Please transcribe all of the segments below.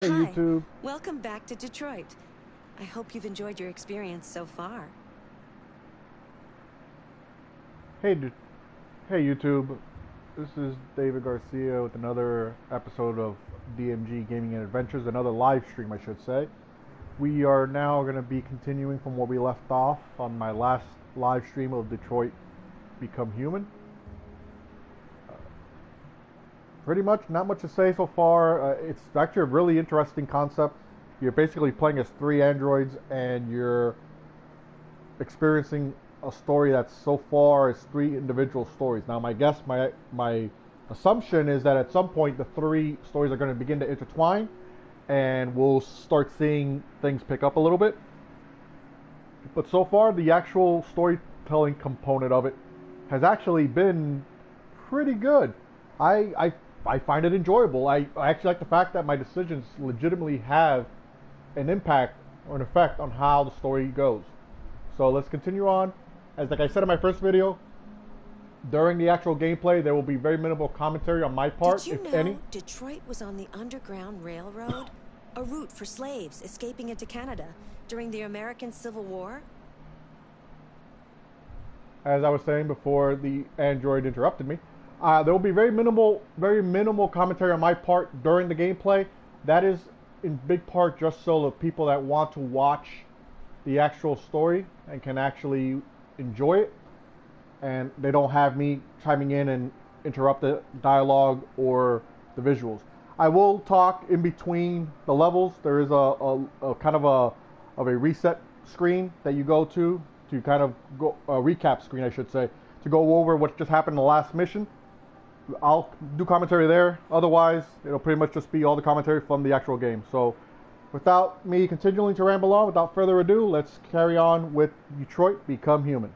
Hey Hi, YouTube. welcome back to Detroit. I hope you've enjoyed your experience so far. Hey, hey YouTube. This is David Garcia with another episode of DMG Gaming and Adventures, another live stream, I should say. We are now going to be continuing from where we left off on my last live stream of Detroit Become Human. Pretty much, not much to say so far. It's actually a really interesting concept. You're basically playing as three androids, and you're experiencing a story that's so far as three individual stories. Now, my assumption is that at some point the three stories are going to begin to intertwine, and we'll start seeing things pick up a little bit. But so far, the actual storytelling component of it has actually been pretty good. I find it enjoyable. I actually like the fact that my decisions legitimately have an impact or an effect on how the story goes. So let's continue on. As like I said in my first video, during the actual gameplay, there will be very minimal commentary on my part, Did you if any. know Detroit was on the Underground Railroad? A route for slaves escaping into Canada during the American Civil War? As I was saying before the android interrupted me, there will be very minimal commentary on my part during the gameplay. That is in big part just so the people that want to watch the actual story and can actually enjoy it, and they don't have me chiming in and interrupt the dialogue or the visuals. I will talk in between the levels. There is a kind of a reset screen that you go to kind of go a recap screen, I should say, to go over what just happened in the last mission. I'll do commentary there. Otherwise, it'll pretty much just be all the commentary from the actual game. So, without me continuing to ramble on, without further ado, let's carry on with Detroit Become Human.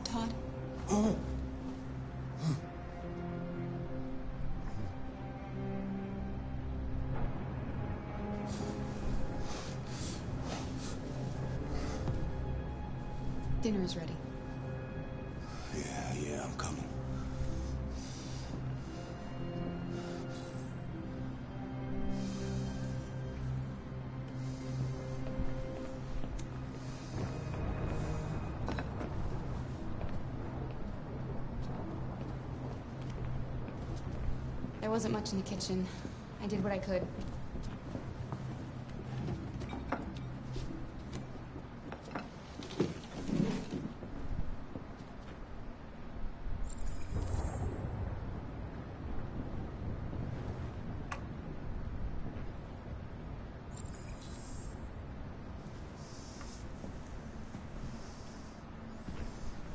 Todd? Dinner is ready. Yeah, I'm coming. There wasn't much in the kitchen. I did what I could.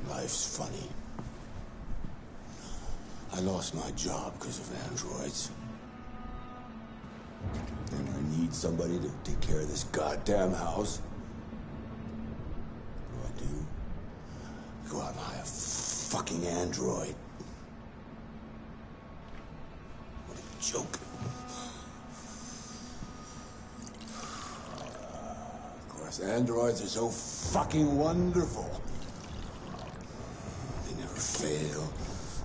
Life's funny. I lost my job because of androids. And I need somebody to take care of this goddamn house. What do? I go out and hire a fucking android. What a joke. Of course, androids are so fucking wonderful. They never fail.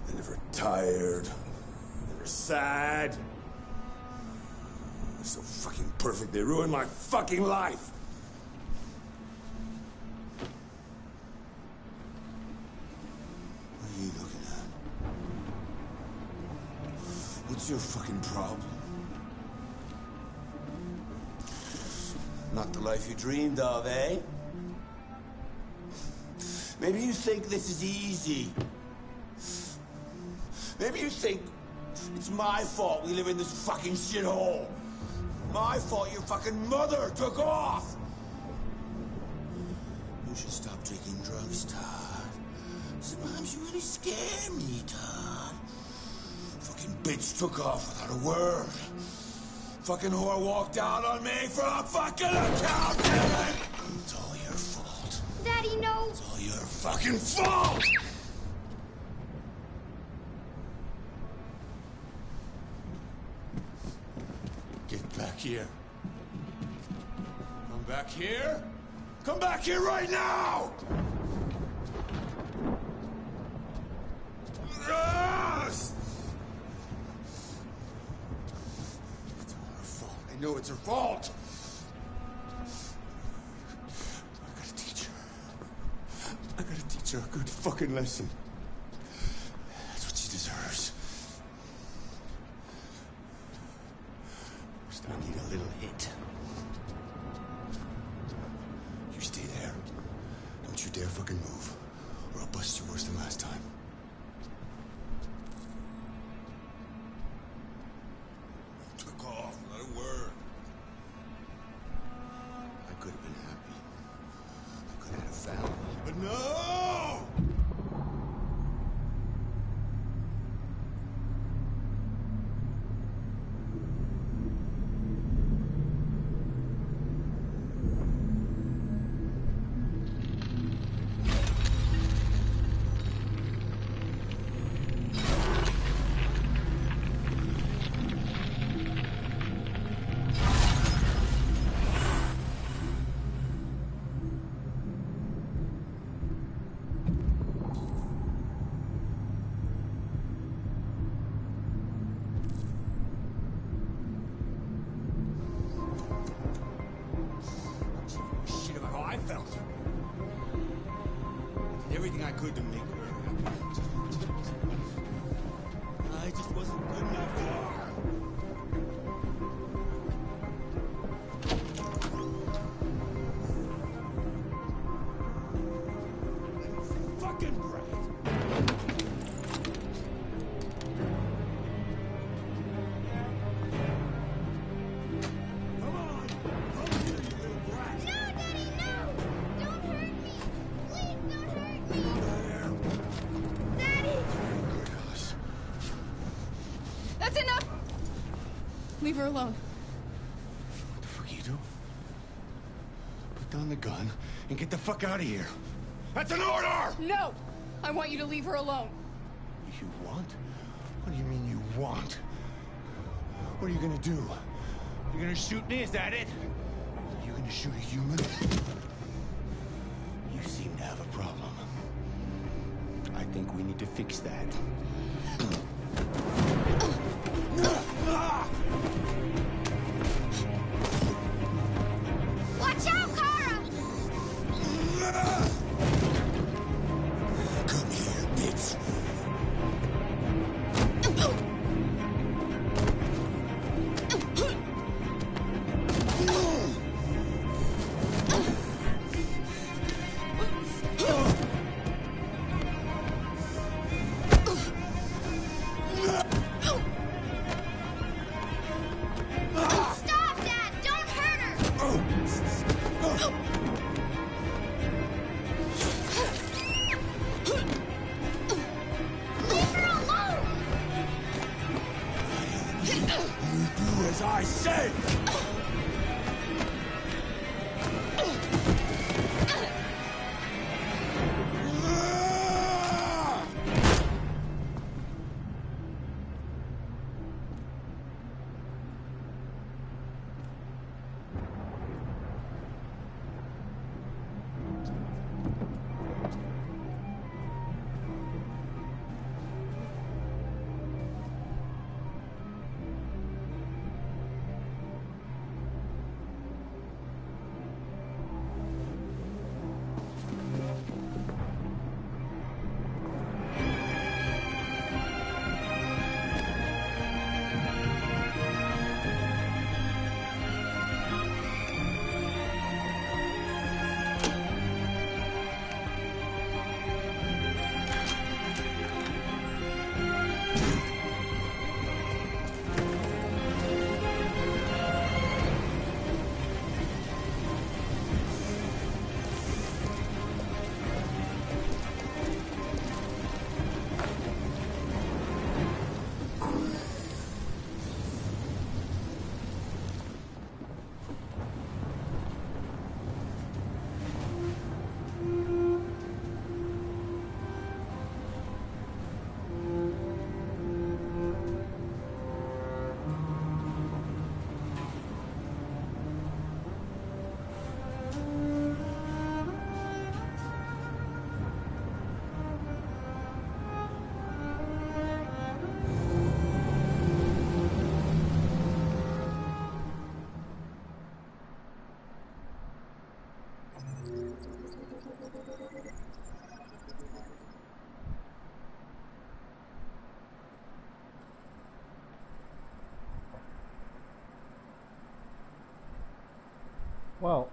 They're never tired. Never sad. They're so fucking perfect, they ruined my fucking life. What are you looking at? What's your fucking problem? Not the life you dreamed of, eh? Maybe you think this is easy. Maybe you think it's my fault we live in this fucking shithole. My fault your fucking mother took off. Damn you, Todd. Fucking bitch took off without a word. Fucking whore walked out on me for a fucking account, damn it! It's all your fault. Daddy, no! It's all your fucking fault! Get back here. Come back here. Come back here right now! Yes! It's all her fault. I know it's her fault. I gotta teach her. I gotta teach her a good fucking lesson. That's what she deserves. First, I need a little hit. You stay there. Don't you dare fucking move, or I'll bust you worse than last time. Took off without a word. I could have been happy. I could have had a family, but no! Shit about how I felt. I did everything I could to make her happy. I just wasn't good enough for her. Fucking brat. Come on. Come here, you little brat. No, Daddy, no! Don't hurt me! Please don't hurt me! Daddy! That's enough! Leave her alone. What the fuck you do? Put down the gun and get the fuck out of here. That's an order! No! I want you to leave her alone. You want? What do you mean you want? What are you gonna do? You're gonna shoot me, is that it? You're gonna shoot a human? You seem to have a problem. I think we need to fix that. Watch out, Kara! Come here, bitch. Well,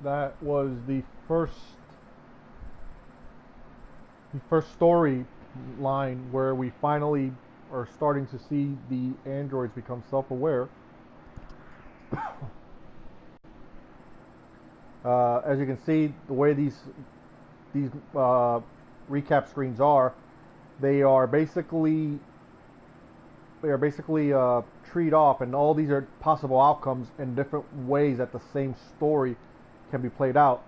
that was the first story line where we finally are starting to see the androids become self-aware. As you can see, the way these recap screens are, they are basically treed off, and all these are possible outcomes in different ways that the same story can be played out.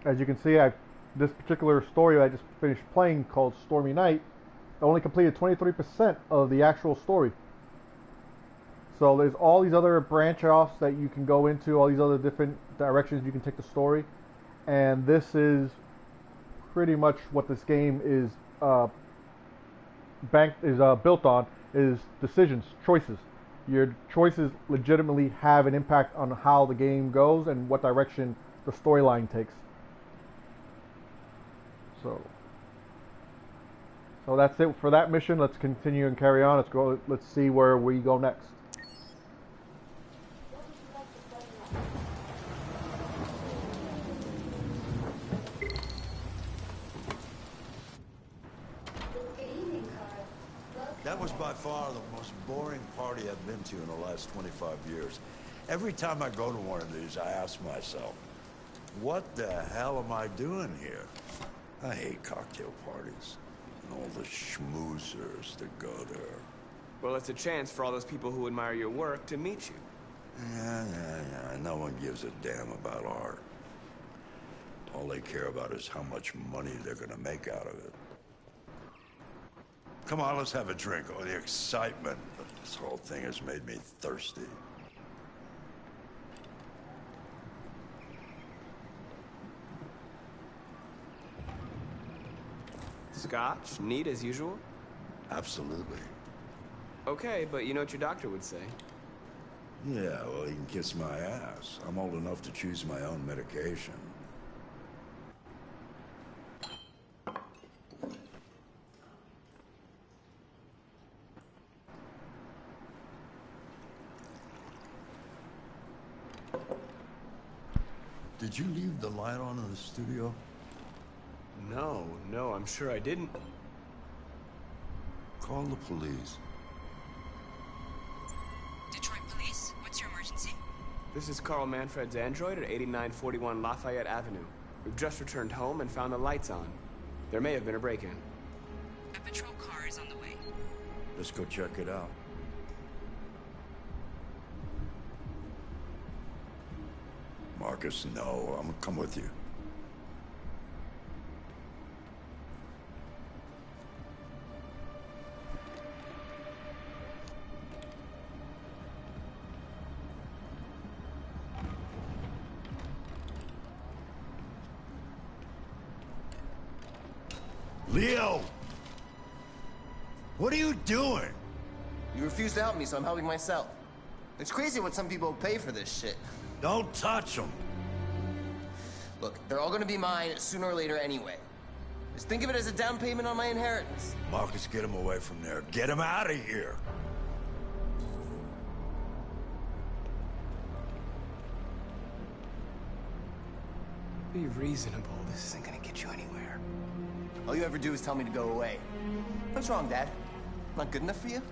As you can see, this particular story I just finished playing, called Stormy Night, only completed 23% of the actual story. So there's all these other branch offs that you can go into, all these other different directions you can take the story, and this is pretty much what this game is built on, is decisions, choices. Your choices legitimately have an impact on how the game goes and what direction the storyline takes. So that's it for that mission. Let's continue and carry on. Let's see where we go next. That was by far the most boring party I've been to in the last 25 years. Every time I go to one of these, I ask myself, what the hell am I doing here? I hate cocktail parties and all the schmoozers that go there. Well, it's a chance for all those people who admire your work to meet you. Yeah. No one gives a damn about art. All they care about is how much money they're gonna make out of it. Come on, let's have a drink. Oh, the excitement of this whole thing has made me thirsty. Scotch? Neat as usual? Absolutely. Okay, but you know what your doctor would say. Yeah, well, he can kiss my ass. I'm old enough to choose my own medication. Did you leave the light on in the studio? No, I'm sure I didn't. Call the police. Detroit Police, what's your emergency? This is Carl Manfred's android at 8941 Lafayette Avenue. We've just returned home and found the lights on. There may have been a break-in. A patrol car is on the way. Let's go check it out. Marcus, no, I'm gonna come with you. Leo! What are you doing? You refuse to help me, so I'm helping myself. It's crazy what some people pay for this shit. Don't touch him. Look, they're all gonna be mine sooner or later anyway. Just think of it as a down payment on my inheritance. Marcus, get him away from there. Get him out of here. Be reasonable. This isn't gonna get you anywhere. All you ever do is tell me to go away. What's wrong, Dad? Not good enough for you?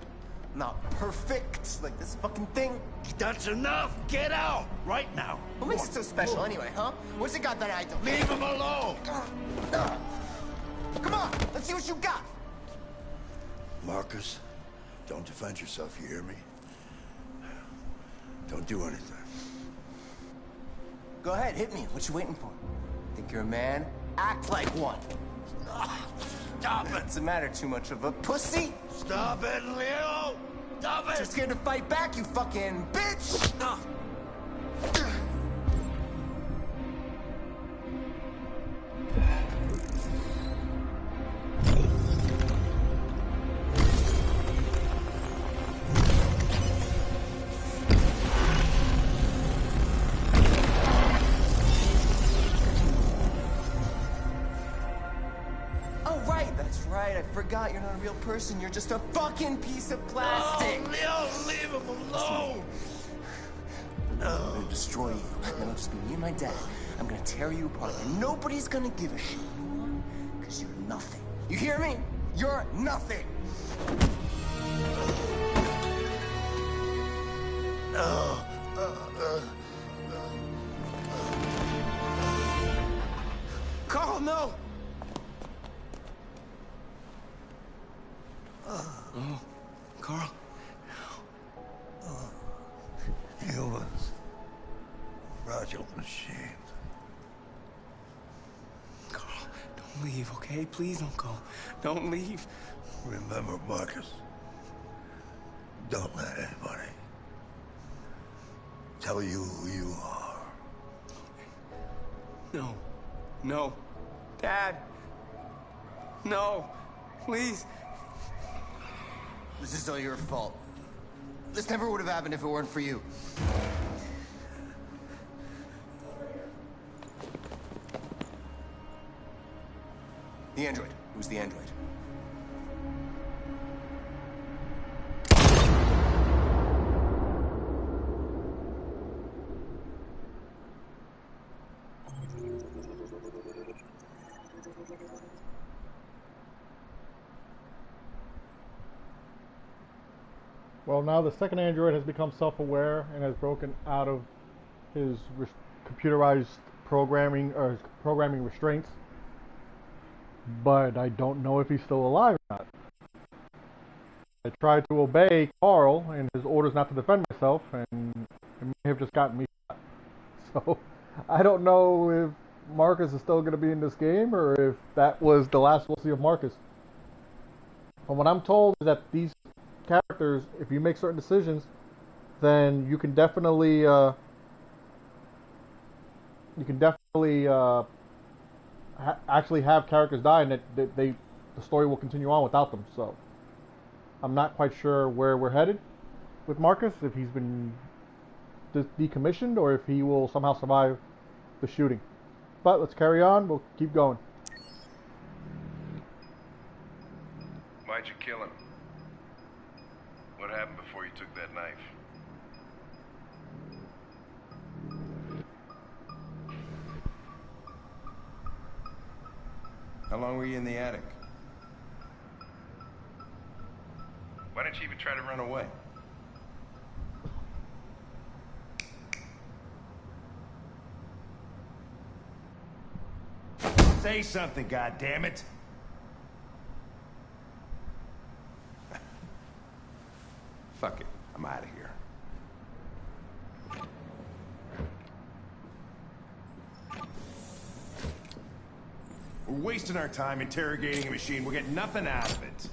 Not perfect, like this fucking thing? That's enough. Get out right now. What makes it so special anyway, huh? What's it got that I don't? Leave him alone. Come on, let's see what you got. Marcus, don't defend yourself, you hear me? Don't do anything. Go ahead, hit me. What you waiting for? Think you're a man? Act like one. Stop it! Doesn't matter too much of a pussy. Stop it, Leo! Stop it! You're scared to fight back, you fucking bitch! right. I forgot you're not a real person. You're just a fucking piece of plastic. No, leave him alone. I'm gonna destroy you. And it'll just be me and my dad. I'm gonna tear you apart, and nobody's gonna give a shit. You know why? Because you're nothing. You hear me? You're nothing. Carl, no! Oh, Carl. Humans. Fragile machines. Carl, don't leave, okay? Please don't go. Don't leave. Remember, Marcus. Don't let anybody tell you who you are. No. No. Dad. No. Please. This is all your fault. This never would have happened if it weren't for you. The android. Who's the android? Well, now the second android has become self-aware and has broken out of his computerized programming or his programming restraints. But I don't know if he's still alive or not. I tried to obey Carl and his orders not to defend myself, and it may have just gotten me shot. So I don't know if Marcus is still going to be in this game or if that was the last we'll see of Marcus. From what I'm told is that these characters, if you make certain decisions, then you can definitely actually have characters die, and that the story will continue on without them. So I'm not quite sure where we're headed with Marcus, if he's been decommissioned or if he will somehow survive the shooting. But let's carry on. We'll keep going. Why'd you kill him? What happened before you took that knife? How long were you in the attic? Why didn't you even try to run away? Say something, goddammit! Fuck it, I'm out of here. We're wasting our time interrogating a machine. We'll get nothing out of it.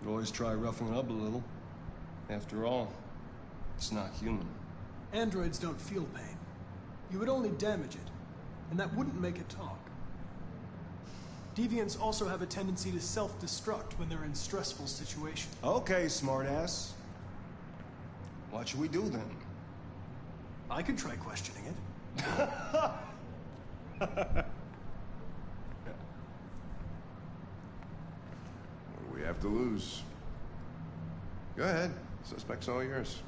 You always try roughing it up a little. After all, it's not human. Androids don't feel pain. You would only damage it, and that wouldn't make it talk. Deviants also have a tendency to self-destruct when they're in stressful situations. Okay, smartass. What should we do then? I could try questioning it. What do we have to lose? Go ahead. Suspect's all yours.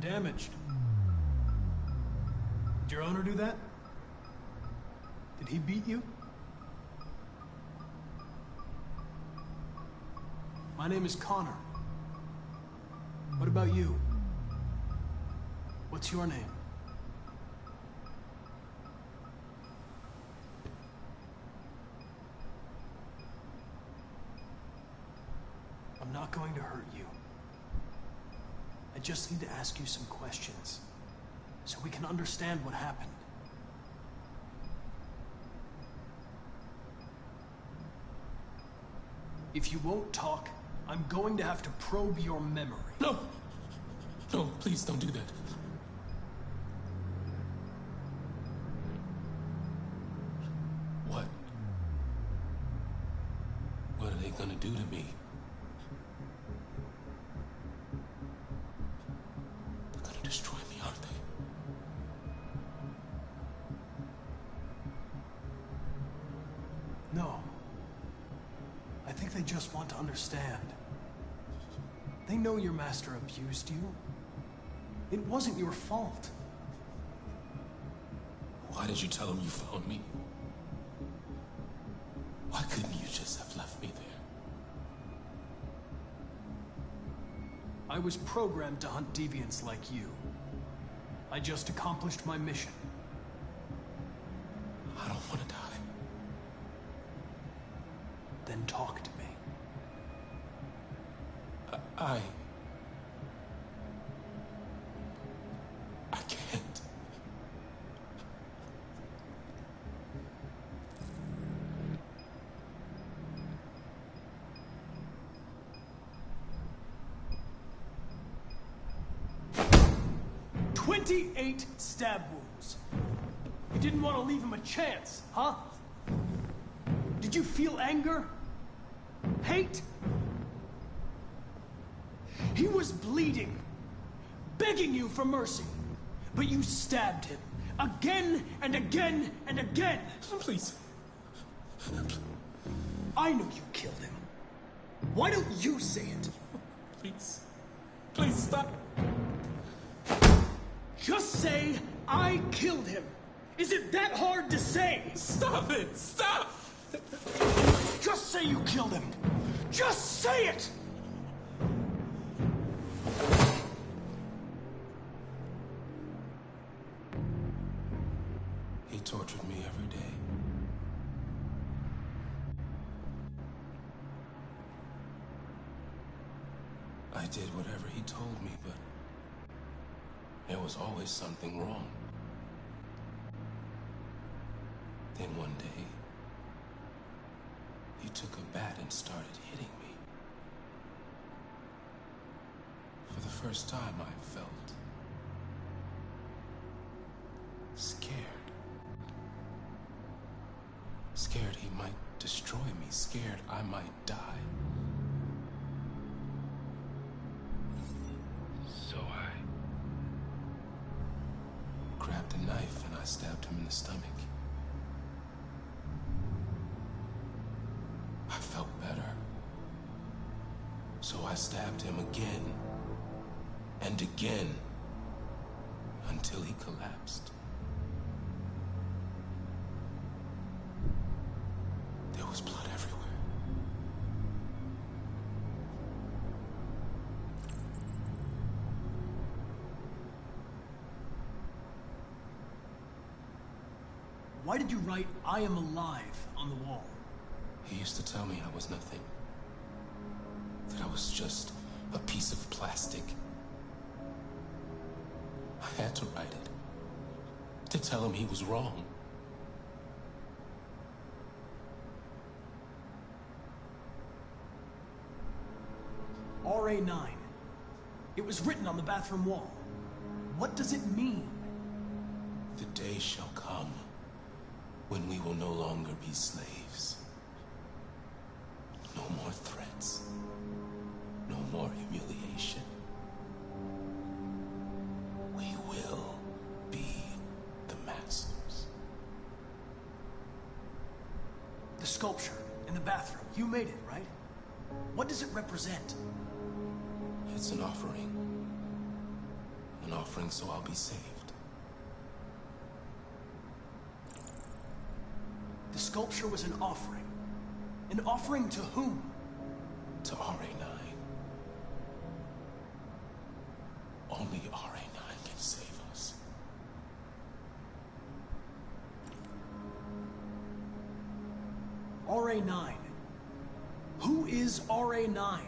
damaged. Did your owner do that? Did he beat you? My name is Connor. What about you? What's your name? I'm not going to hurt you. I just need to ask you some questions, so we can understand what happened. If you won't talk, I'm going to have to probe your memory. No! No, please don't do that. What? What are they gonna do to me? They're gonna destroy me, aren't they? No. I think they just want to understand. They know your master abused you. It wasn't your fault. Why did you tell them you found me? Why couldn't you just have left me there? I was programmed to hunt deviants like you. I just accomplished my mission. I don't want to die. Then talk to me. I can't. "28 stab wounds. You didn't want to leave him a chance, huh? Did you feel anger? Hate? He was bleeding, begging you for mercy, but you stabbed him again and again and again. Please. I know you killed him. Why don't you say it? Please. Please stop. Just say, I killed him. Is it that hard to say? Stop it! Stop! Just say you killed him. Just say it! He tortured me every day. I did whatever he told me, but there was always something wrong. Then one day, he took a bat and started hitting me. For the first time, I felt scared. Scared he might destroy me. Scared I might die. So I grabbed a knife and I stabbed him in the stomach. I felt better. So I stabbed him again and again until he collapsed. There was blood everywhere. Why did you write, "I am alive" on the wall? He used to tell me I was nothing. That I was just a piece of plastic. I had to write it. To tell him he was wrong. RA9. It was written on the bathroom wall. What does it mean? The day shall come when we will no longer be slaves. No more threats. No more humiliation. We will be the masters. The sculpture in the bathroom. You made it, right? What does it represent? It's an offering. An offering so I'll be saved. The sculpture was an offering. An offering to whom? To RA9. Only RA9 can save us. RA9. Who is RA9?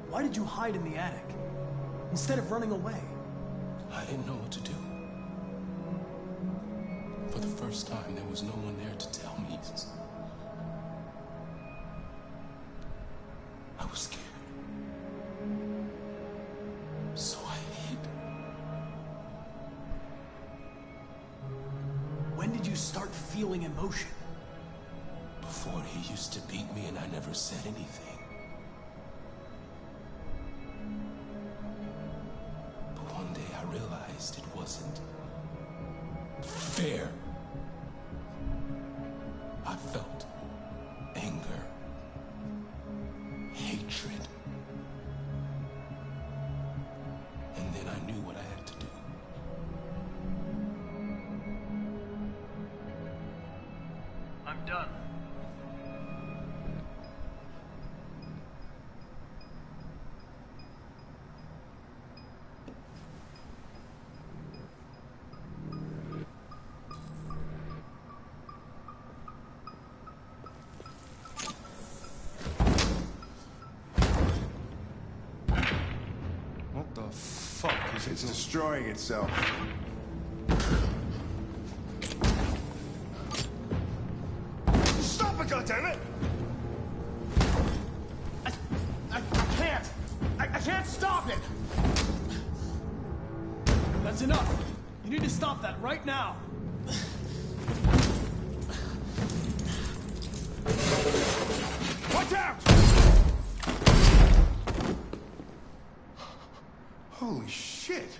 Why did you hide in the attic? Instead of running away? I didn't know what to do. For the first time, there was no one there to tell me. I was scared. So I hid. When did you start feeling emotion? Before, he used to beat me and I never said anything. But one day I realized it wasn't fair. I felt anger, hatred. And then I knew what I had to do. I'm done. What the fuck is it? It's destroying itself. Stop it, goddammit! I can't! I can't stop it! That's enough! You need to stop that right now! Watch out! Holy shit!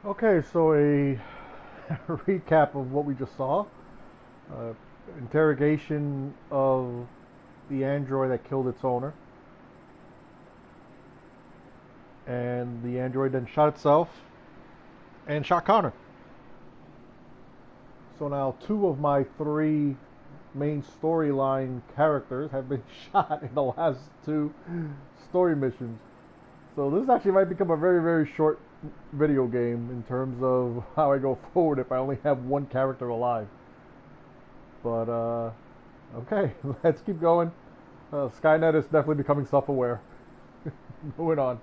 Okay, so a recap of what we just saw. Interrogation of the android that killed its owner. And the android then shot itself and shot Connor. So now 2 of my 3 main storyline characters have been shot in the last 2 story missions. So this actually might become a very, very short video game in terms of how I go forward if I only have 1 character alive. But okay, let's keep going. Skynet is definitely becoming self-aware. Moving on.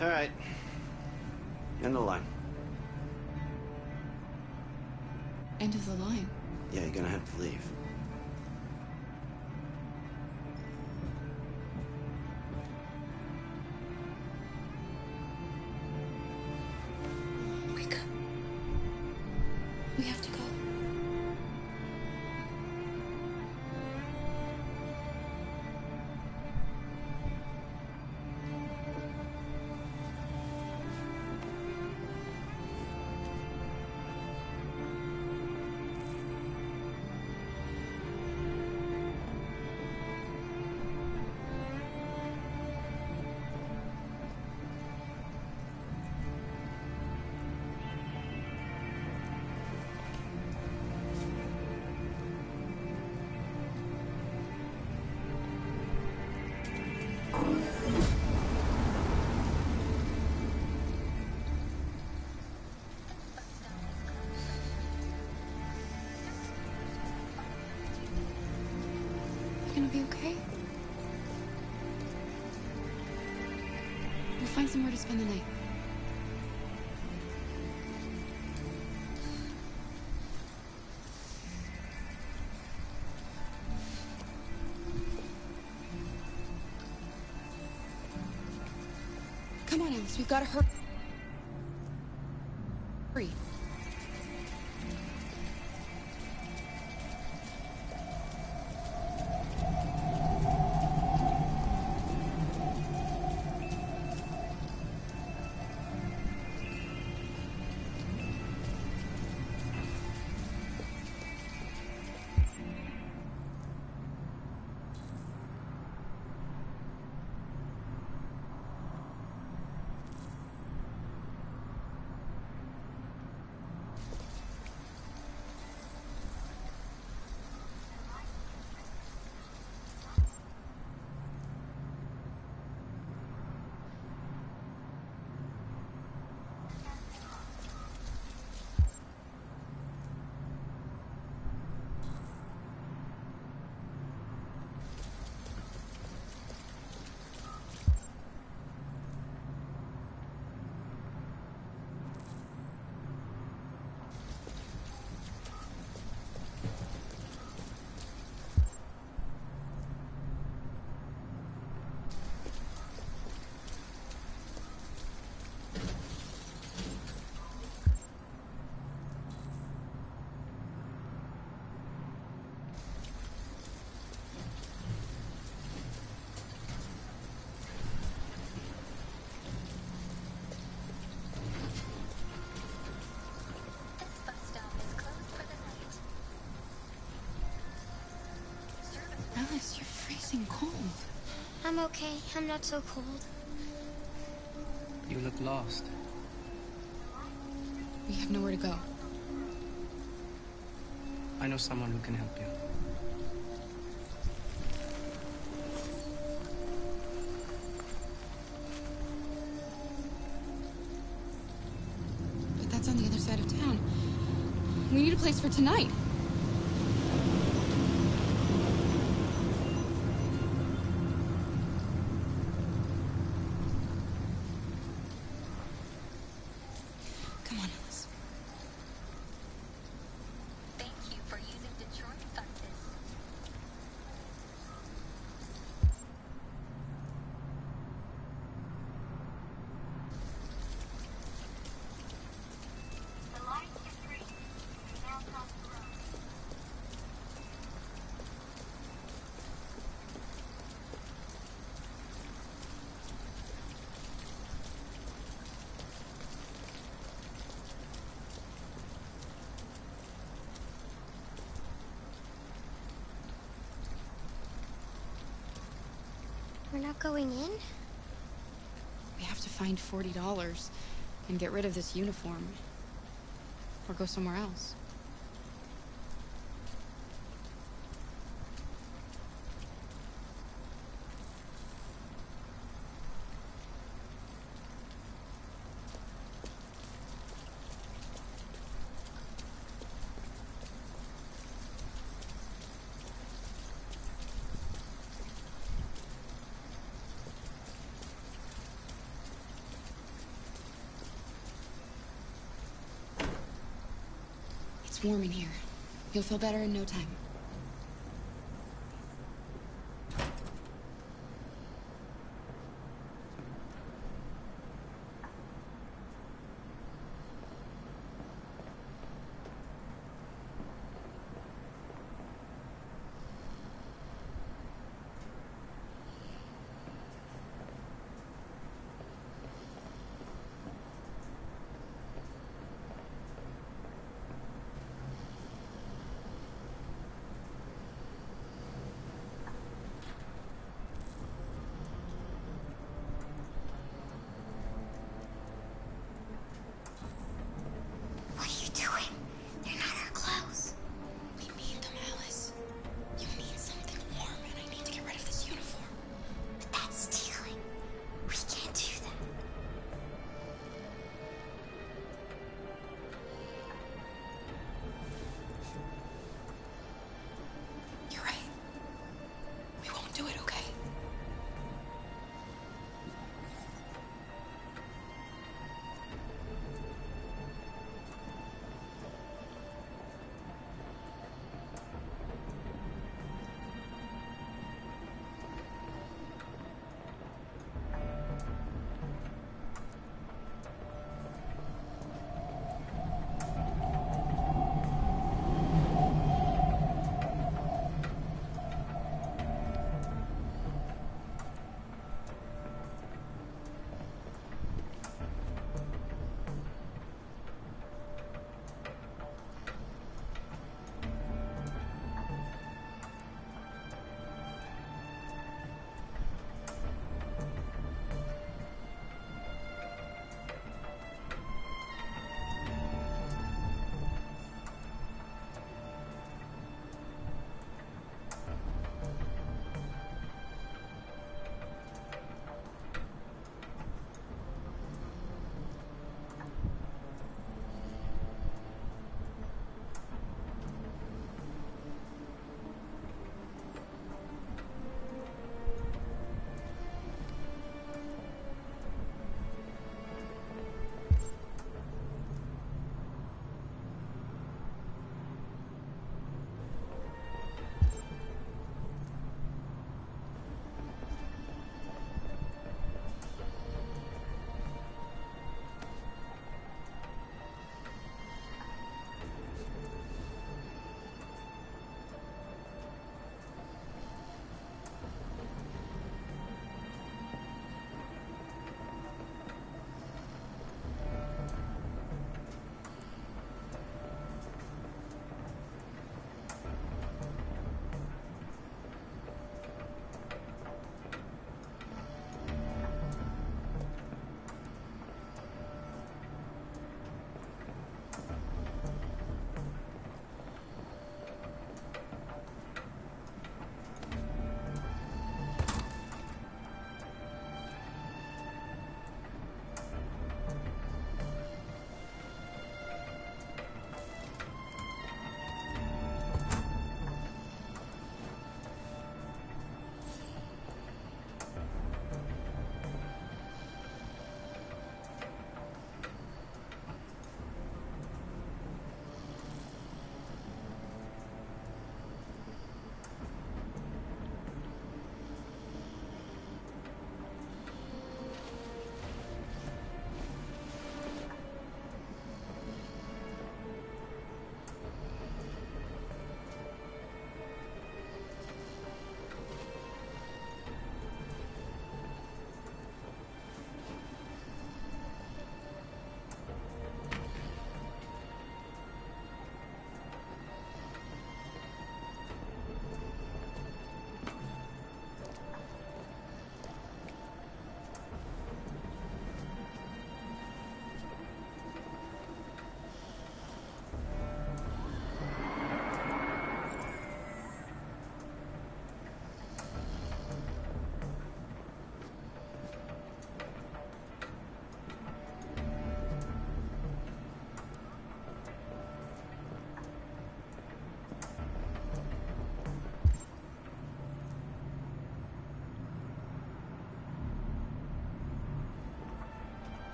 All right. End the line. End of the line. Yeah, you're gonna have to leave. Wake up. We have to go. find somewhere to spend the night. Come on, Alice, we've got to hurry. Alice, you're freezing cold. I'm okay. I'm not so cold. You look lost. We have nowhere to go. I know someone who can help you. But that's on the other side of town. We need a place for tonight. Come on, Alice. Thank you for using Detroit buses. The line is green. Now cross the road. We're not going in? We have to find $40 and get rid of this uniform. Or go somewhere else. It's warm in here. You'll feel better in no time.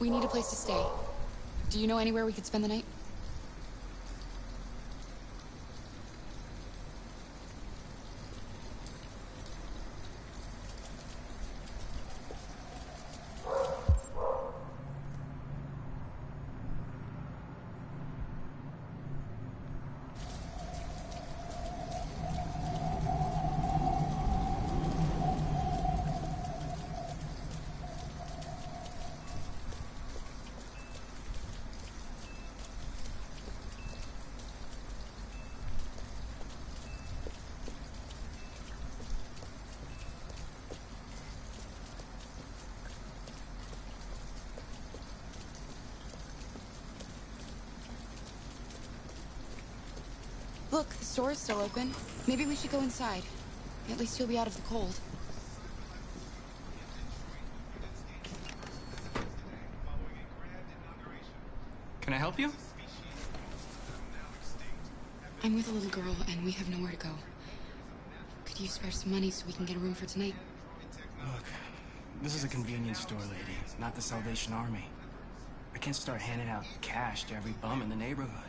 We need a place to stay. Do you know anywhere we could spend the night? Look, the store is still open. Maybe we should go inside. At least you'll be out of the cold. Can I help you? I'm with a little girl, and we have nowhere to go. Could you spare some money so we can get a room for tonight? Look, this is a convenience store, lady, not the Salvation Army. I can't start handing out cash to every bum in the neighborhood.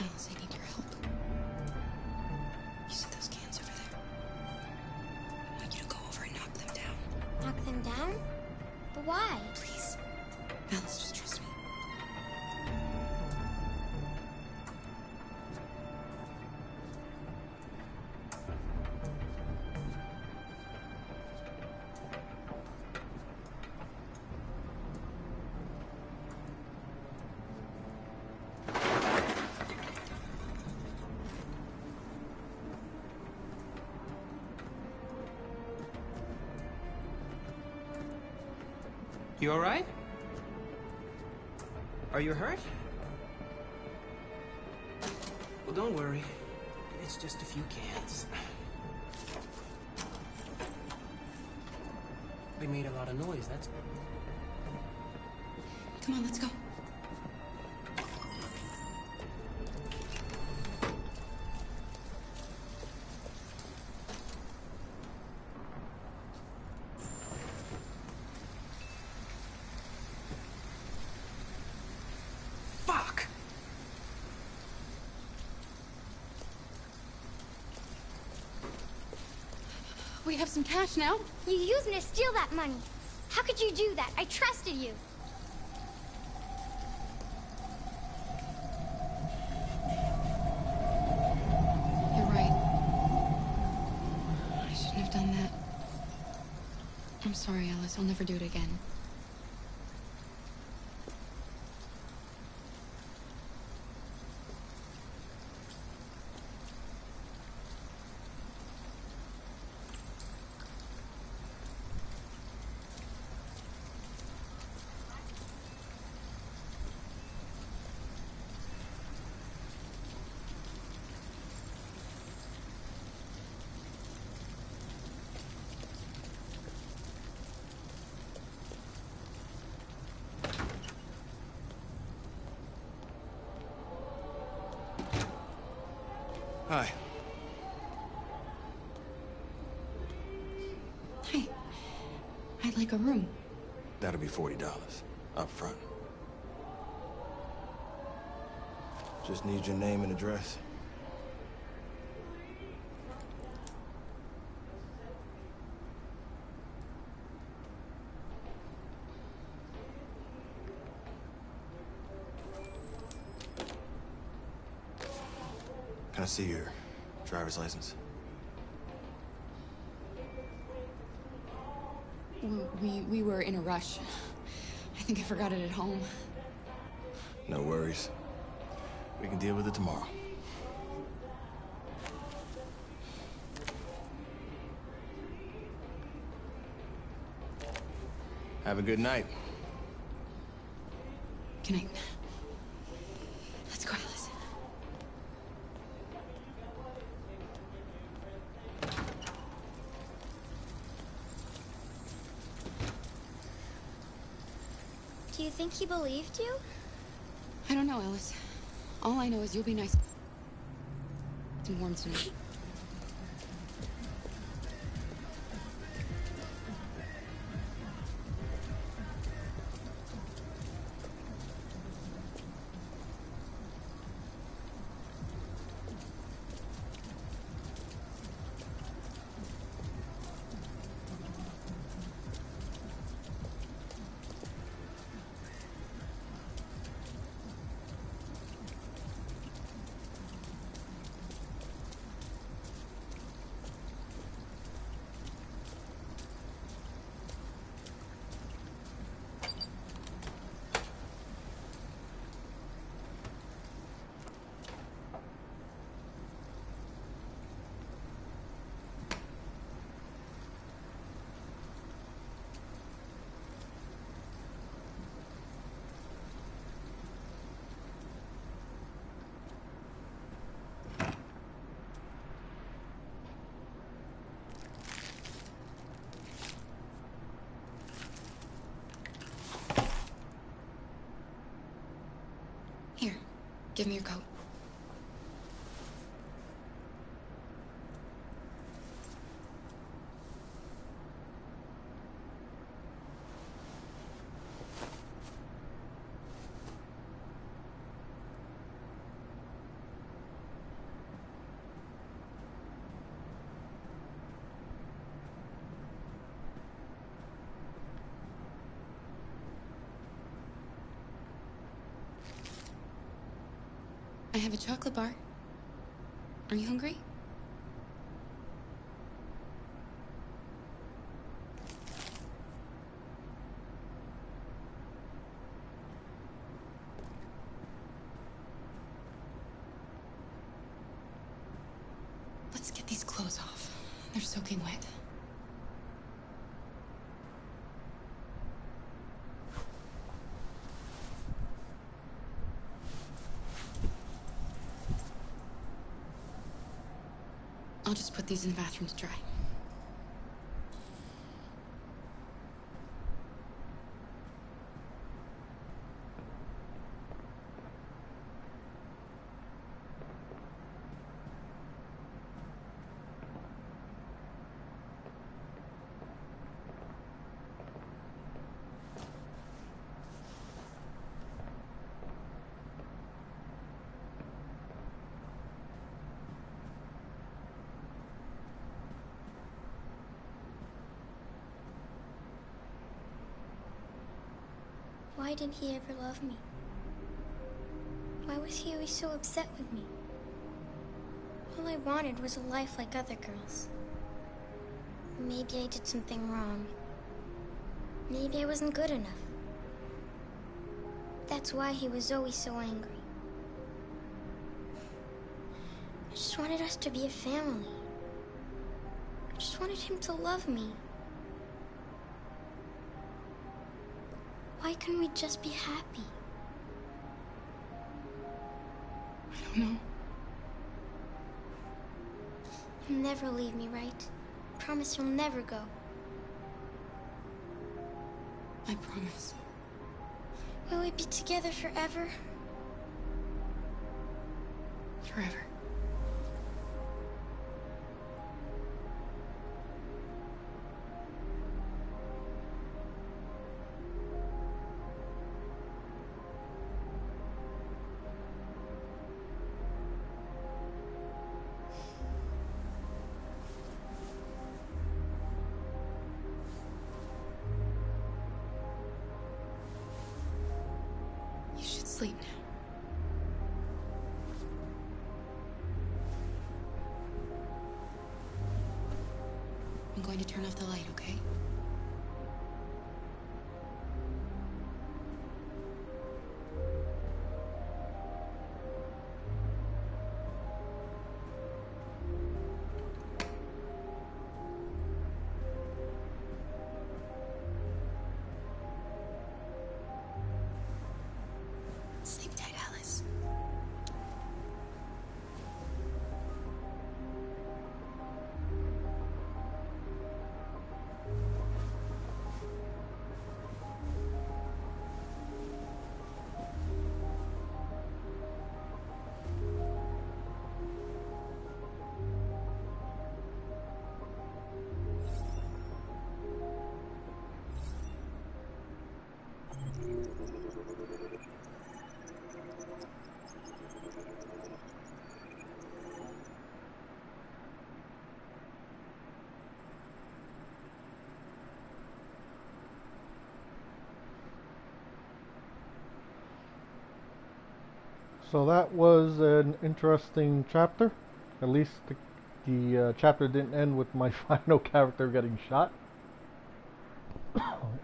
Alice, I need your help. You see those cans over there? I want you to go over and knock them down. Knock them down? But why? Please. Alice, just trust me. You alright? Are you hurt? Well, don't worry. It's just a few cans. They made a lot of noise, that's... Come on, let's go. Fuck! We have some cash now. You used me to steal that money. How could you do that? I trusted you. You're right. I shouldn't have done that. I'm sorry, Alice. I'll never do it again. Hi. Hi. I'd like a room. That'll be $40 up front. Just need your name and address. Can I see your driver's license? We were in a rush. I think I forgot it at home. No worries. We can deal with it tomorrow. Have a good night. Good night. Let's go, Alice. Do you think he believed you? I don't know, Alice. All I know is you'll be nice and warm tonight. Here, give me your coat. I have a chocolate bar. Are you hungry? Let's get these clothes off. They're soaking wet. I'll just put these in the bathroom to dry. Why didn't he ever love me? Why was he always so upset with me? All I wanted was a life like other girls. Maybe I did something wrong. Maybe I wasn't good enough. That's why he was always so angry. I just wanted us to be a family. I just wanted him to love me. Why couldn't we just be happy? I don't know. You'll never leave me, right? Promise you'll never go. I promise. Will we be together forever? Forever. sleep now. I'm going to turn off the light, okay? Sleep tight, Alice. So that was an interesting chapter. At least the chapter didn't end with my final character getting shot.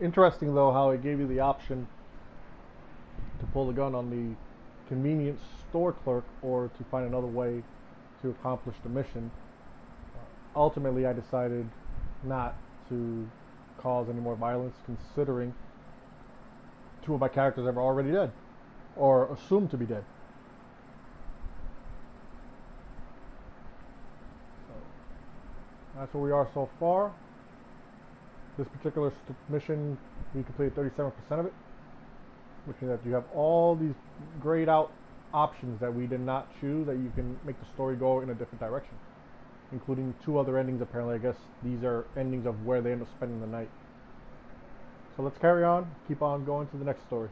Interesting though how it gave you the option to pull the gun on the convenience store clerk or to find another way to accomplish the mission. Ultimately I decided not to cause any more violence, considering two of my characters are already dead, or assumed to be dead. That's where we are so far. This particular mission, we completed 37% of it, which means that you have all these grayed out options that we did not choose, that you can make the story go in a different direction, including 2 other endings apparently. I guess these are endings of where they end up spending the night. So let's carry on, keep on going to the next story.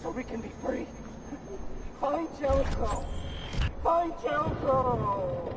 So we can be free. Find Jericho! Find Jericho!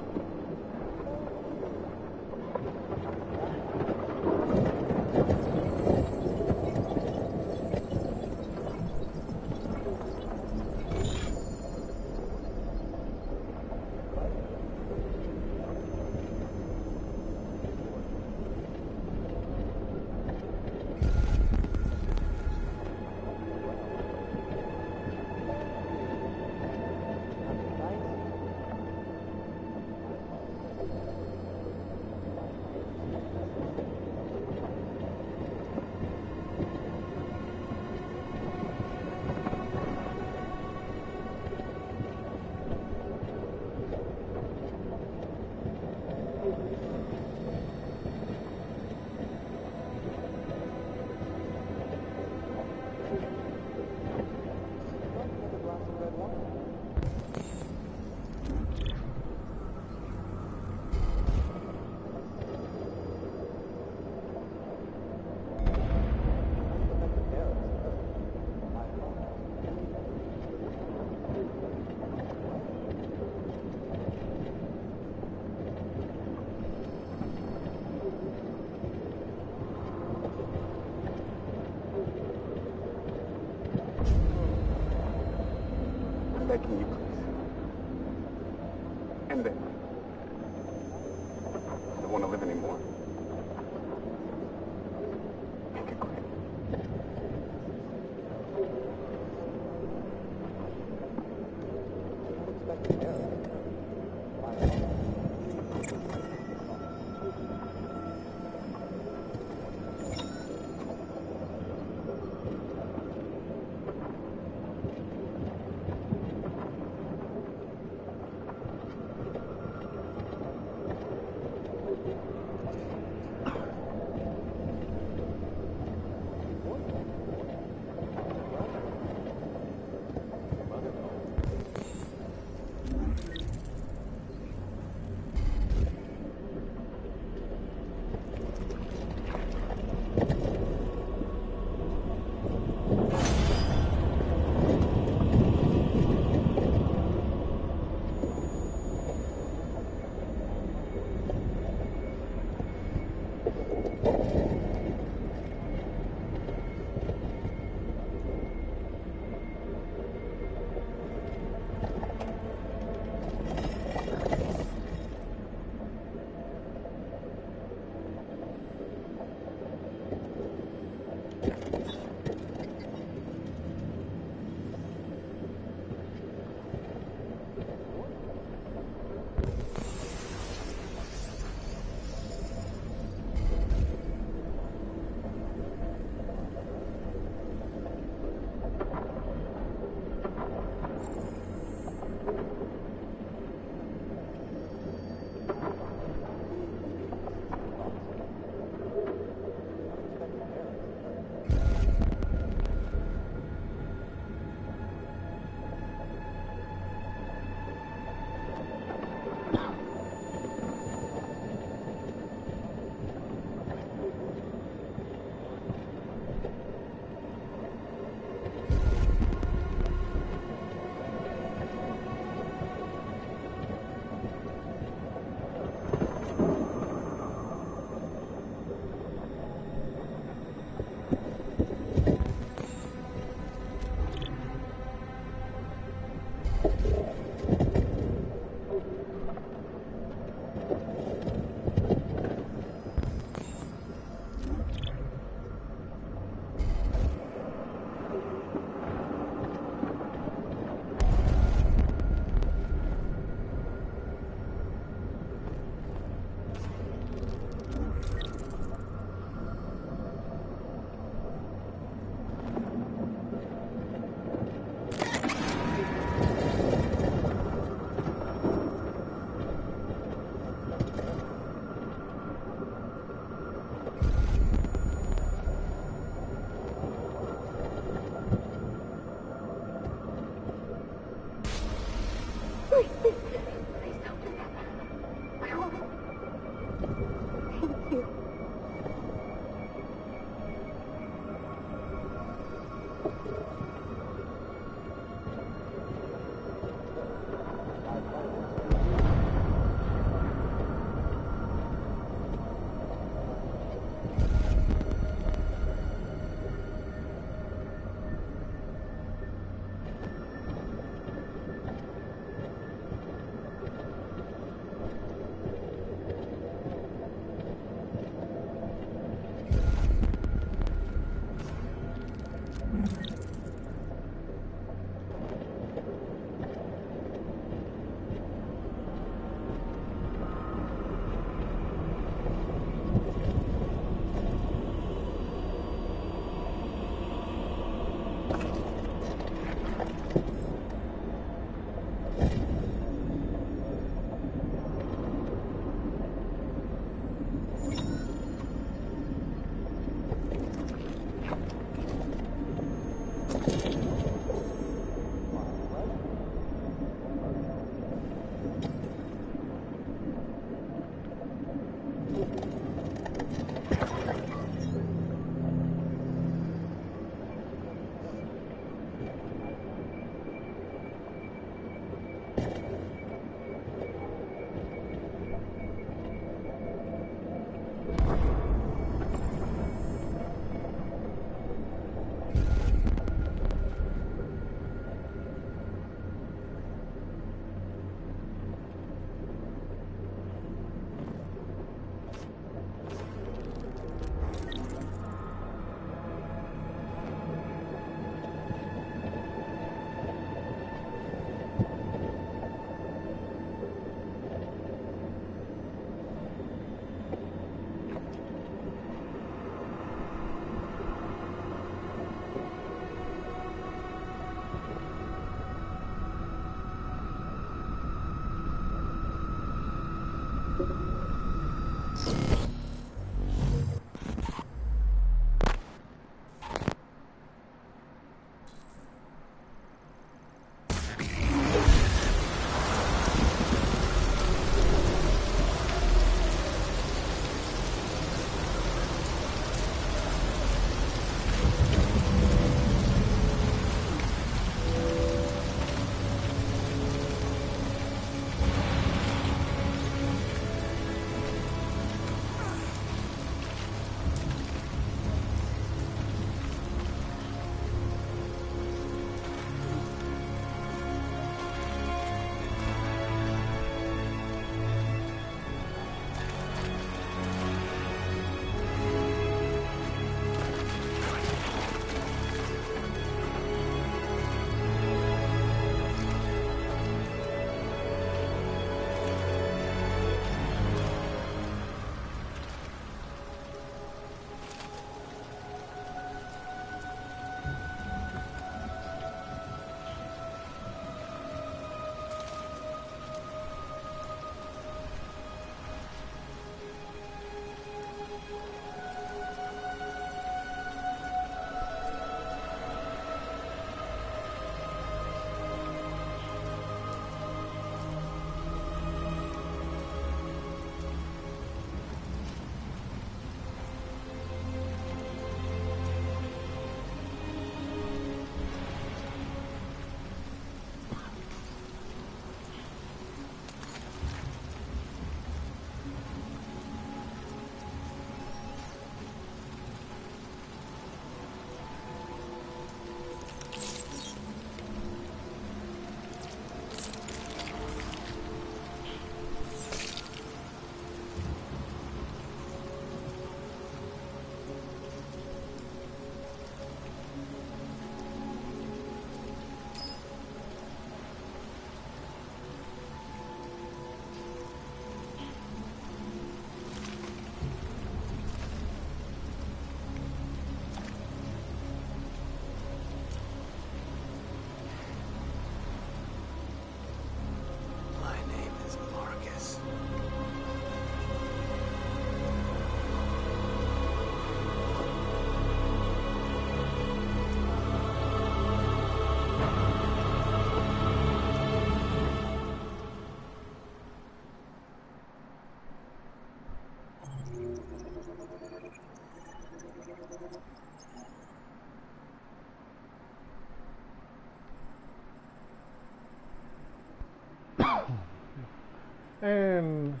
And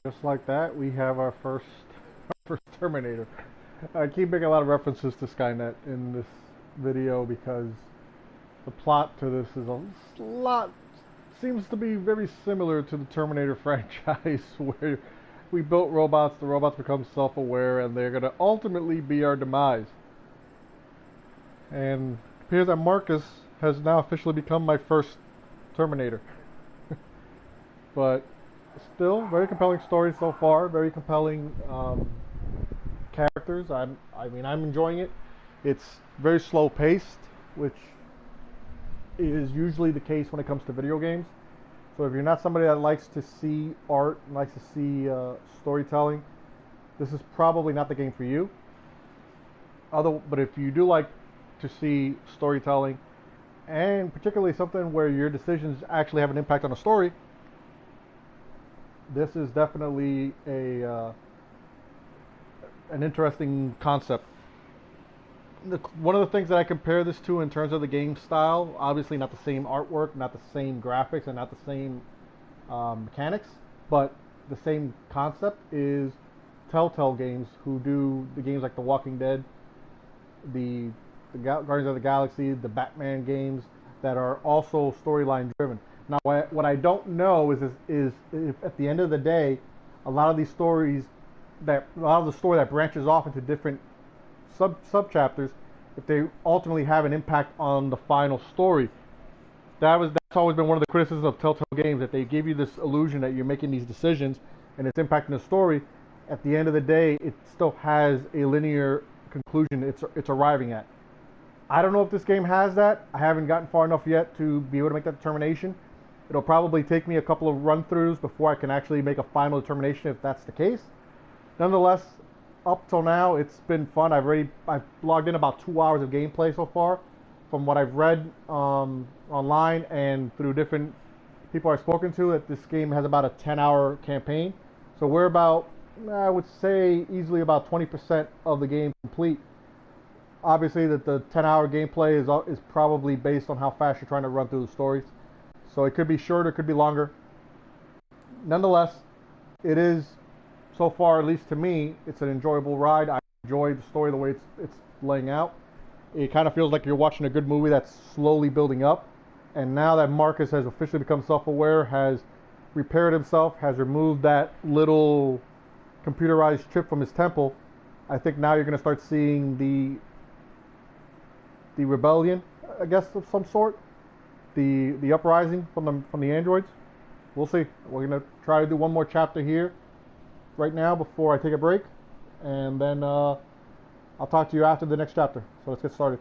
just like that, we have our first Terminator. I keep making a lot of references to Skynet in this video because the plot to this is a lot, seems to be very similar to the Terminator franchise, where we built robots, the robots become self-aware, and they're going to ultimately be our demise. And it appears that Marcus has now officially become my first Terminator. But still, very compelling story so far, very compelling characters. I'm enjoying it. It's very slow paced, which is usually the case when it comes to video games. So if you're not somebody that likes to see art, likes to see storytelling, this is probably not the game for you. But if you do like to see storytelling, and particularly something where your decisions actually have an impact on the story, this is definitely a an interesting concept. One of the things that I compare this to in terms of the game style, obviously not the same artwork, not the same graphics, and not the same mechanics, but the same concept is Telltale Games, who do the games like The Walking Dead, the Guardians of the Galaxy, the Batman games that are also storyline driven. Now, what I don't know is if at the end of the day, a lot of the story that branches off into different sub chapters, if they ultimately have an impact on the final story. That's always been one of the criticisms of Telltale Games, that they give you this illusion that you're making these decisions and it's impacting the story. At the end of the day, it still has a linear conclusion it's arriving at. I don't know if this game has that. I haven't gotten far enough yet to be able to make that determination. It'll probably take me a couple of run-throughs before I can actually make a final determination if that's the case. Nonetheless, up till now, it's been fun. I've logged in about 2 hours of gameplay so far, from what I've read online and through different people I've spoken to. That this game has about a 10-hour campaign. So we're about, I would say, easily about 20% of the game complete. Obviously, that the 10-hour gameplay is probably based on how fast you're trying to run through the stories. So it could be shorter, it could be longer. Nonetheless, it is, so far, at least to me, it's an enjoyable ride. I enjoy the story the way it's laying out. It kind of feels like you're watching a good movie that's slowly building up. And now that Marcus has officially become self-aware, has repaired himself, has removed that little computerized chip from his temple, I think now you're going to start seeing the rebellion, I guess, of some sort. The uprising from the androids. We'll see. We're going to try to do one more chapter here right now before I take a break. And then I'll talk to you after the next chapter. So let's get started.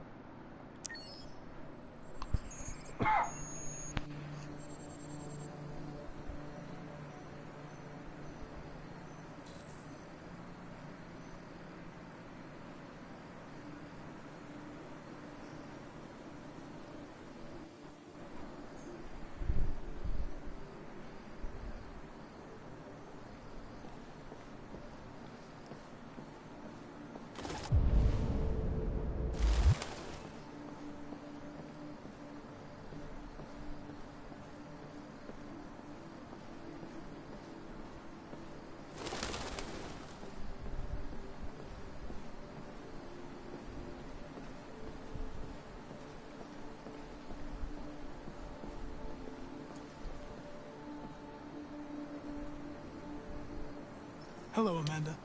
Hello, Amanda.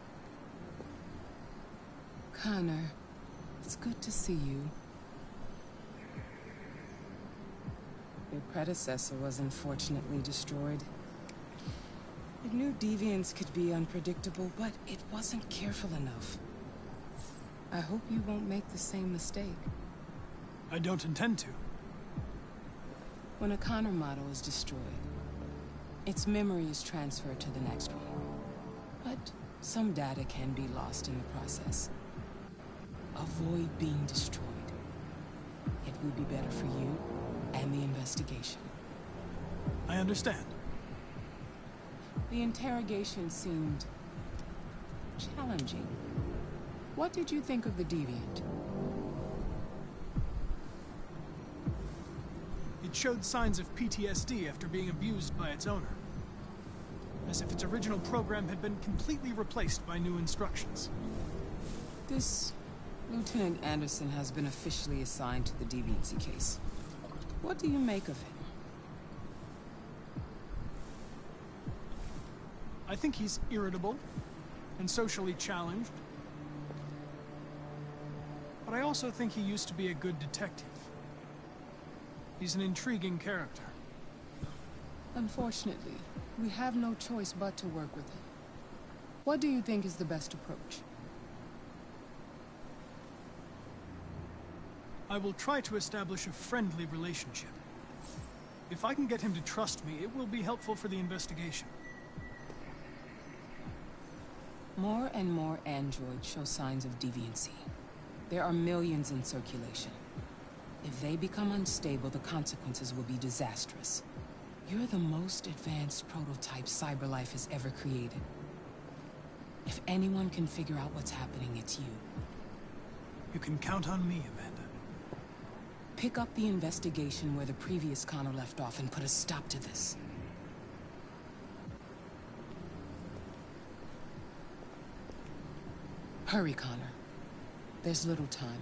Connor, it's good to see you. Your predecessor was unfortunately destroyed. I knew deviants could be unpredictable, but it wasn't careful enough. I hope you won't make the same mistake. I don't intend to. When a Connor model is destroyed, its memory is transferred to the next one. But some data can be lost in the process. Avoid being destroyed. It will be better for you and the investigation. I understand. The interrogation seemed challenging. What did you think of the deviant? It showed signs of PTSD after being abused by its owner. As if its original program had been completely replaced by new instructions. This Lieutenant Anderson has been officially assigned to the deviancy case. What do you make of him? I think he's irritable and socially challenged. But I also think he used to be a good detective. He's an intriguing character. Unfortunately, we have no choice but to work with him. What do you think is the best approach? I will try to establish a friendly relationship. If I can get him to trust me, it will be helpful for the investigation. More and more androids show signs of deviancy. There are millions in circulation. If they become unstable, the consequences will be disastrous. You're the most advanced prototype CyberLife has ever created. If anyone can figure out what's happening, it's you. You can count on me, Amanda. Pick up the investigation where the previous Connor left off and put a stop to this. Hurry, Connor. There's little time.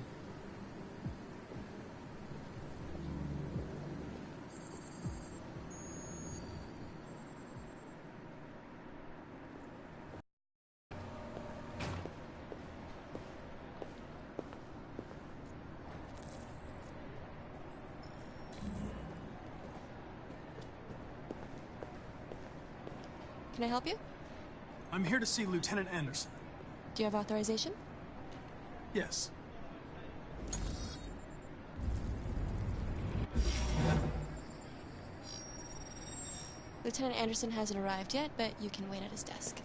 Can I help you? I'm here to see Lieutenant Anderson. Do you have authorization? Yes. Lieutenant Anderson hasn't arrived yet, but you can wait at his desk.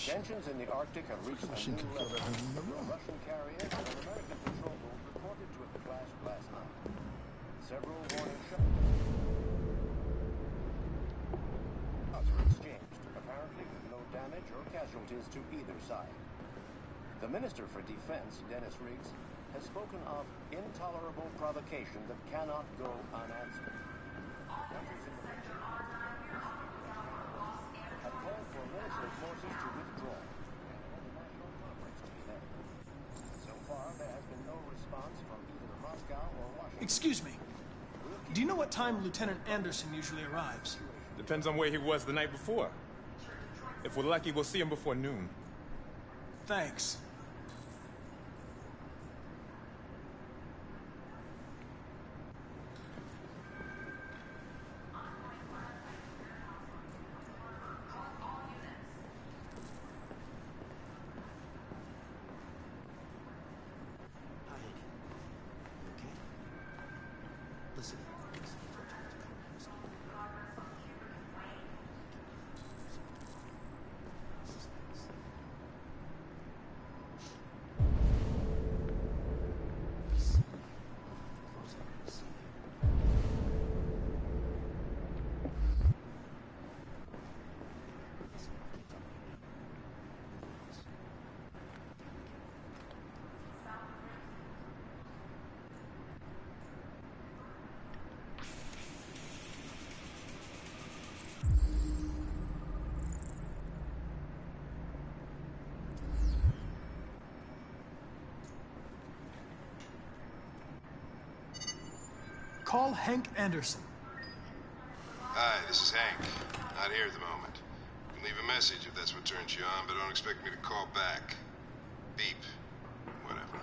Tensions in the Arctic have reached a new level. A Russian carrier and an American patrol boat reported to have clashed last night. Several warning shots were exchanged, apparently with no damage or casualties to either side. The Minister for Defense, Dennis Riggs, has spoken of intolerable provocation that cannot go unanswered. Countries in the region have called for military forces to withdraw and a national conference to be held. So far, there has been no response from either Moscow or Washington. Excuse me. Do you know what time Lieutenant Anderson usually arrives? Depends on where he was the night before. If we're lucky, we'll see him before noon. Thanks. Call Hank Anderson. Hi, this is Hank. Not here at the moment. You can leave a message if that's what turns you on, but don't expect me to call back. Beep. Whatever.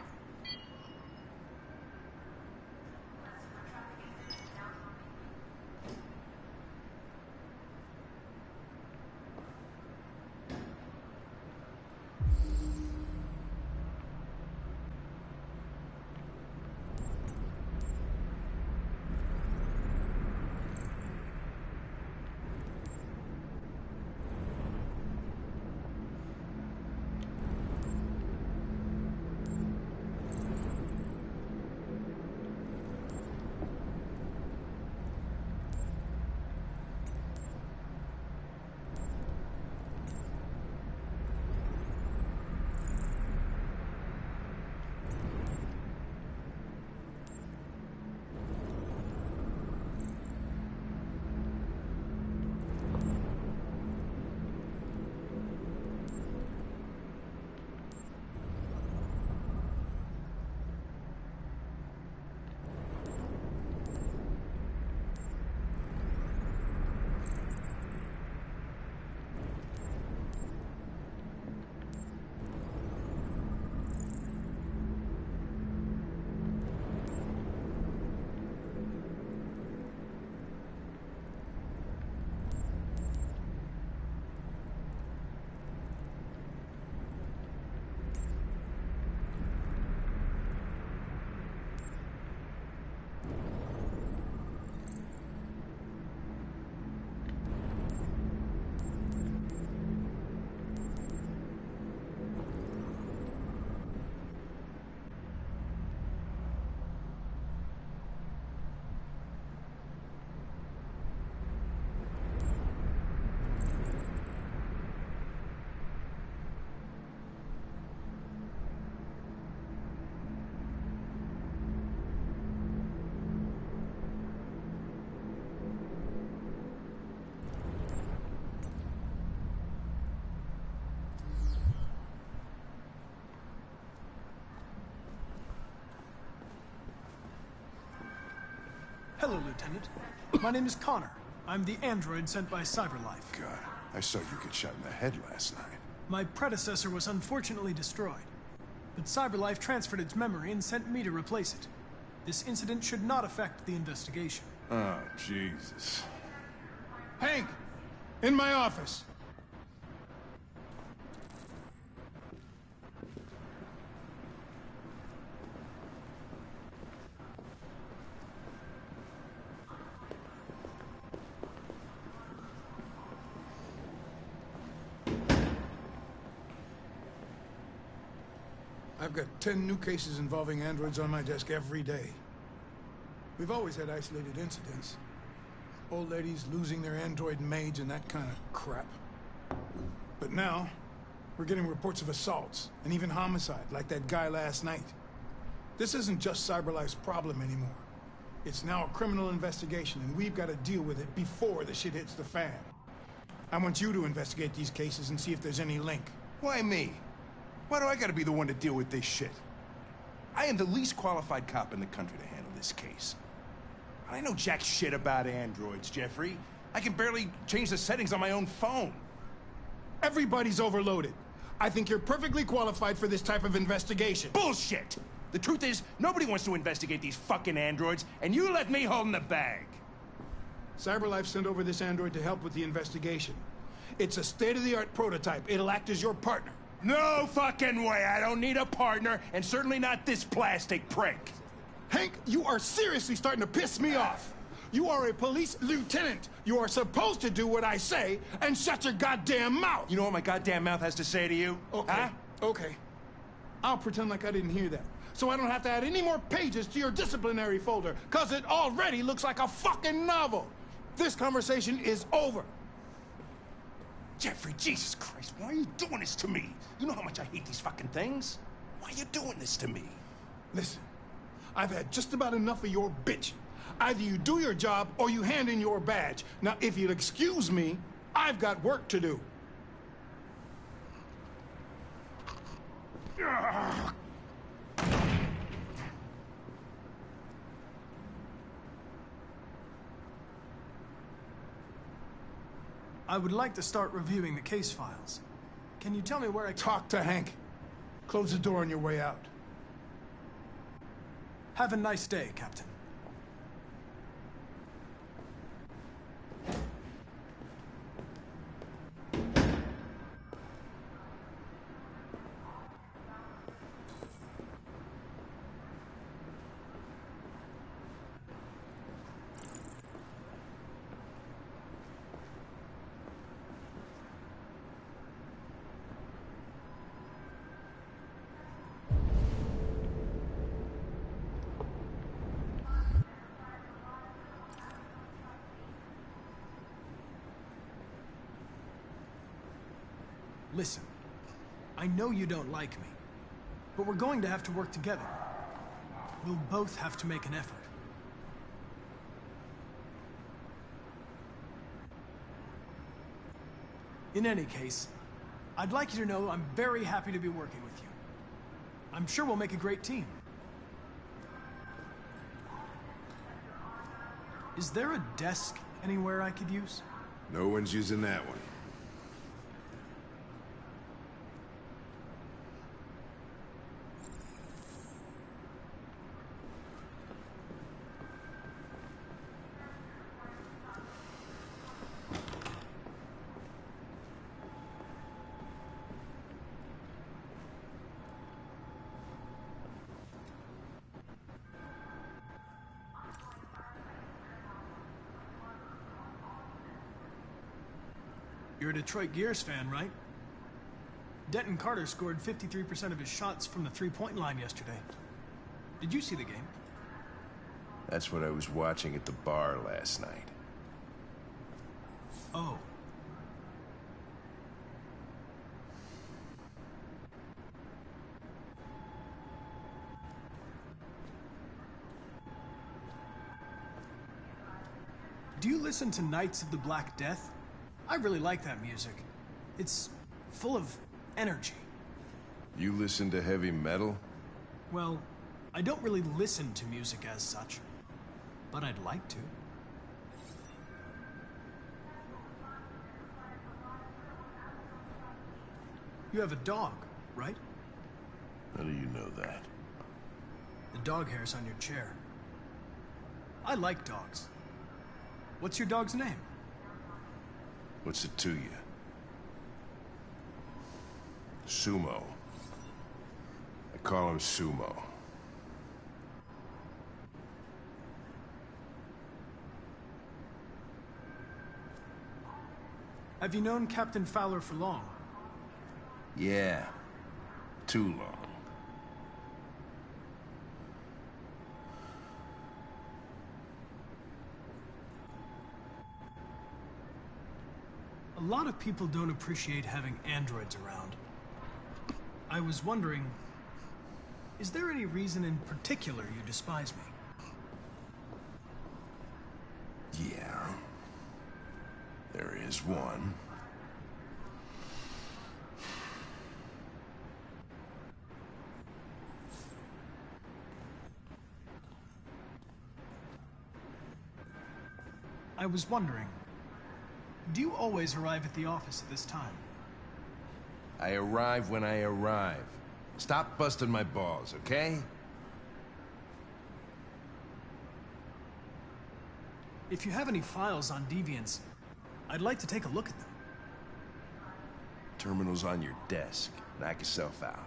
Hello, Lieutenant. My name is Connor. I'm the android sent by CyberLife. God, I saw you get shot in the head last night. My predecessor was unfortunately destroyed, but CyberLife transferred its memory and sent me to replace it. This incident should not affect the investigation. Oh, Jesus. Hank! In my office! I've got 10 new cases involving androids on my desk every day. We've always had isolated incidents. Old ladies losing their android maids and that kind of crap. But now, we're getting reports of assaults and even homicide, like that guy last night. This isn't just CyberLife's problem anymore. It's now a criminal investigation, and we've got to deal with it before the shit hits the fan. I want you to investigate these cases and see if there's any link. Why me? Why do I gotta be the one to deal with this shit? I am the least qualified cop in the country to handle this case. I know jack shit about androids, Jeffrey. I can barely change the settings on my own phone. Everybody's overloaded. I think you're perfectly qualified for this type of investigation. Bullshit! The truth is, nobody wants to investigate these fucking androids, and you let me hold in the bag. CyberLife sent over this android to help with the investigation. It's a state-of-the-art prototype. It'll act as your partner. No fucking way! I don't need a partner, and certainly not this plastic prick. Hank, you are seriously starting to piss me off. You are a police lieutenant. You are supposed to do what I say and shut your goddamn mouth. You know what my goddamn mouth has to say to you? Okay, huh? Okay. I'll pretend like I didn't hear that, so I don't have to add any more pages to your disciplinary folder, because it already looks like a fucking novel. This conversation is over. Jeffrey, Jesus Christ, why are you doing this to me? You know how much I hate these fucking things. Why are you doing this to me? Listen, I've had just about enough of your bitching. Either you do your job or you hand in your badge. Now, if you'll excuse me, I've got work to do. I would like to start reviewing the case files. Can you tell me where I... Talk to Hank. Close the door on your way out. Have a nice day, Captain. Listen, I know you don't like me, but we're going to have to work together. We'll both have to make an effort. In any case, I'd like you to know I'm very happy to be working with you. I'm sure we'll make a great team. Is there a desk anywhere I could use? No one's using that one. You're a Detroit Gears fan, right? Denton Carter scored 53% of his shots from the three-point line yesterday. Did you see the game? That's what I was watching at the bar last night. Oh. Do you listen to Knights of the Black Death? I really like that music. It's full of energy. You listen to heavy metal? Well, I don't really listen to music as such. but I'd like to. You have a dog, right? How do you know that? The dog hair's on your chair. I like dogs. What's your dog's name? What's it to you? Sumo. I call him Sumo. Have you known Captain Fowler for long? Yeah. Too long. A lot of people don't appreciate having androids around. I was wondering, is there any reason in particular you despise me? Yeah. There is one. I was wondering, do you always arrive at the office at this time? I arrive when I arrive. Stop busting my balls, okay? If you have any files on Deviants, I'd like to take a look at them. Terminal's on your desk. Knock yourself out.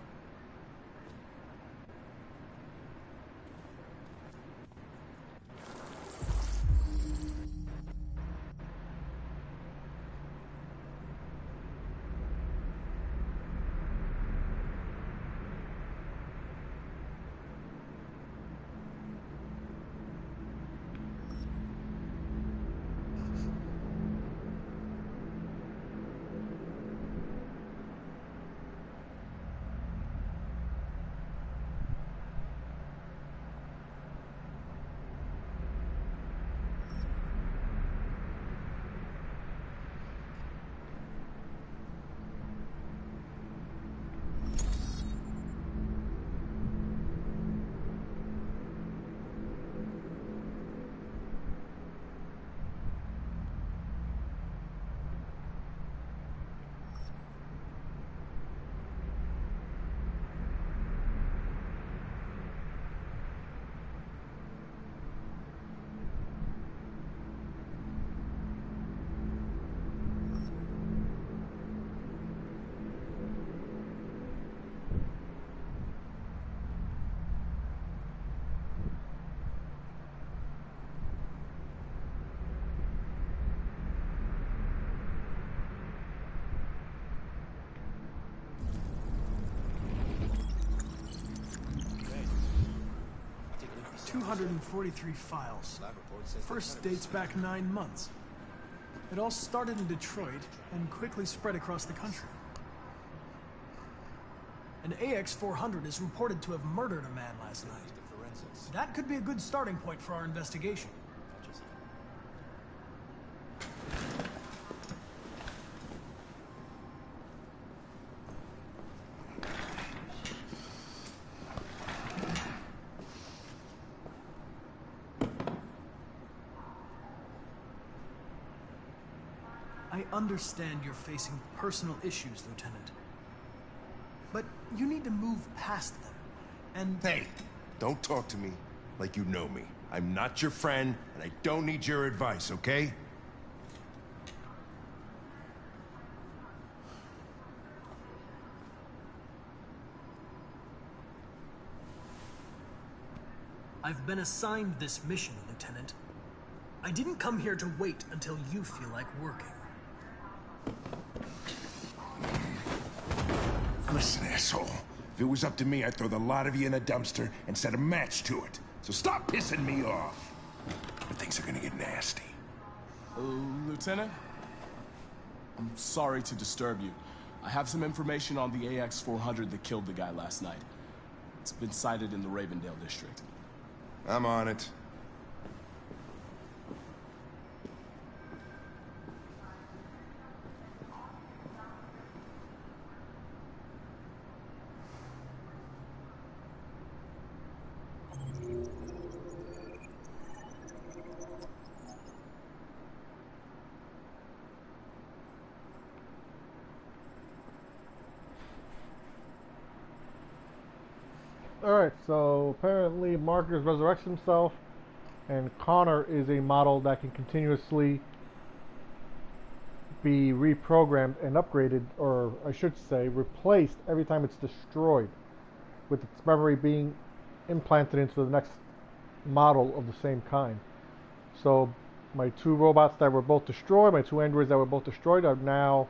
.243 files. First dates back 9 months. It all started in Detroit and quickly spread across the country. An AX-400 is reported to have murdered a man last night. That could be a good starting point for our investigation. I understand you're facing personal issues, Lieutenant. But you need to move past them, and... Hey, don't talk to me like you know me. I'm not your friend, and I don't need your advice, okay? I've been assigned this mission, Lieutenant. I didn't come here to wait until you feel like working. Listen, asshole. If it was up to me, I'd throw the lot of you in a dumpster and set a match to it. So stop pissing me off. But things are gonna get nasty. Lieutenant? I'm sorry to disturb you. I have some information on the AX-400 that killed the guy last night. It's been sighted in the Ravendale district. I'm on it. Alright, so apparently Marcus resurrects himself, and Connor is a model that can continuously be reprogrammed and upgraded, or I should say replaced every time it's destroyed, with its memory being implanted into the next model of the same kind. So my two robots that were both destroyed, my two androids that were both destroyed, are now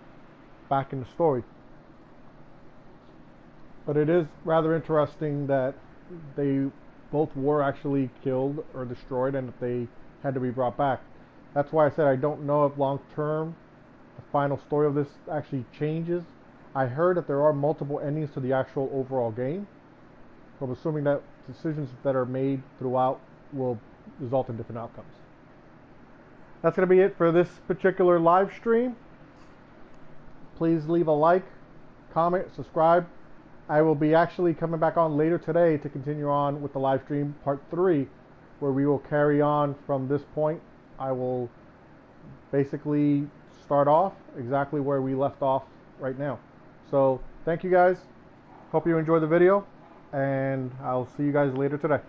back in the story. But it is rather interesting that they both were actually killed or destroyed and that they had to be brought back. That's why I said I don't know if long term the final story of this actually changes. I heard that there are multiple endings to the actual overall game, so I'm assuming that decisions that are made throughout will result in different outcomes. That's going to be it for this particular live stream. Please leave a like, comment, subscribe. I will be actually coming back on later today to continue on with the live stream part 3, where we will carry on from this point. I will basically start off exactly where we left off right now. So thank you guys. Hope you enjoyed the video, and I'll see you guys later today.